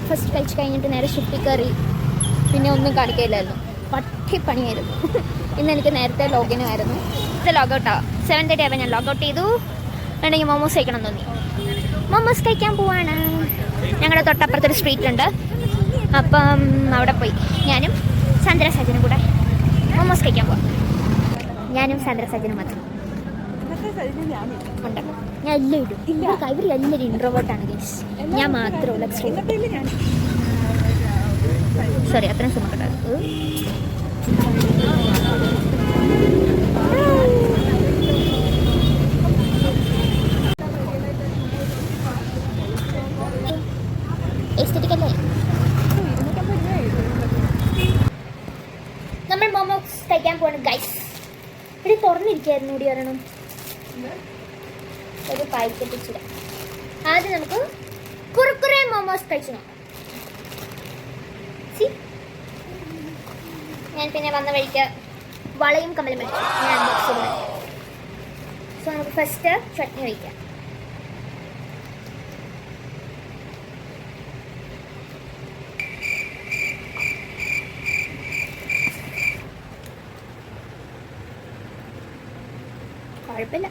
Breakfast കഴിച്ച് കഴിഞ്ഞിട്ട് നേരെ ഷിപ്പിൽ കയറി. പിന്നെ ഒന്നും കാണിക്കില്ലായിരുന്നു, പട്ടിപ്പണിയായിരുന്നു. ഇന്ന് എനിക്ക് നേരത്തെ ലോഗിനുമായിരുന്നു. ഇത് ലോഗൗട്ടാണ്. 7:30 ആയപ്പോൾ ഞാൻ ലോഗൗട്ട് ചെയ്തു. വേണമെങ്കിൽ മോമോസ് കഴിക്കണം തോന്നി. മോമോസ് കഴിക്കാൻ പോവാണ്. ഞങ്ങളുടെ തൊട്ടപ്പുറത്തൊരു സ്ട്രീറ്റുണ്ട്, അപ്പം അവിടെ പോയി ഞാനും സാന്ദ്ര സജനും കൂടെ മോമോസ് കഴിക്കാൻ പോവാം. ഞാനും സാന്ദ്ര സജനും മാത്രം ഉണ്ട്. ഞാൻ എല്ലാം ഇടും. ഇവർ എല്ലാവരും ഇൻട്രോവേർട്ടാണ് ഗൈസ്. ഞാൻ മാത്രമല്ല. സോറി, അത്രയും സുഖം. എസ്തെറ്റിക്കല്ലേ നമ്മൾ മോമോസ് കഴിക്കാൻ പോകണം ഗൈസ്. ഇവിടെ തുറന്നിരിക്കായിരുന്നു. കൂടി വരണം. ഒരു പാക്കറ്റ് ഇച്ചിരി. ആദ്യം നമുക്ക് കുറുക്കുറെ മോമോസ് കഴിച്ചു നോക്കാം. ഞാൻ പിന്നെ വന്ന വഴിക്ക് വളയും കമ്മലും വെച്ചു. ഞാൻ അൺബോക്സ് ചെയ്തു. സോ നമുക്ക് ഫസ്റ്റ് ചട്നി കഴിക്കാം. കുഴപ്പമില്ല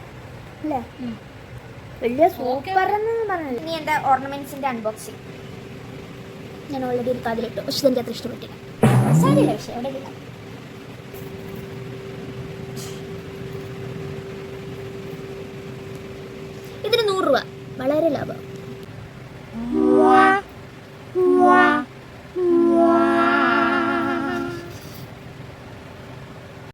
അല്ലേ? വലിയ സൂപ്പർ എന്ന് പറഞ്ഞത്. ഇനി എൻ്റെ ഓർണമെന്റ്സിന്റെ അൺബോക്സിങ്. ഞാൻ ഓൾറെഡി ഒരു കാതിലിട്ടു, പക്ഷെ എനിക്ക് അത്ര ഇഷ്ടപ്പെട്ടില്ല. സാരില്ല, പക്ഷെ അവിടെ ഇല്ല. ഇതിന് 100 രൂപ, വളരെ ലാഭം.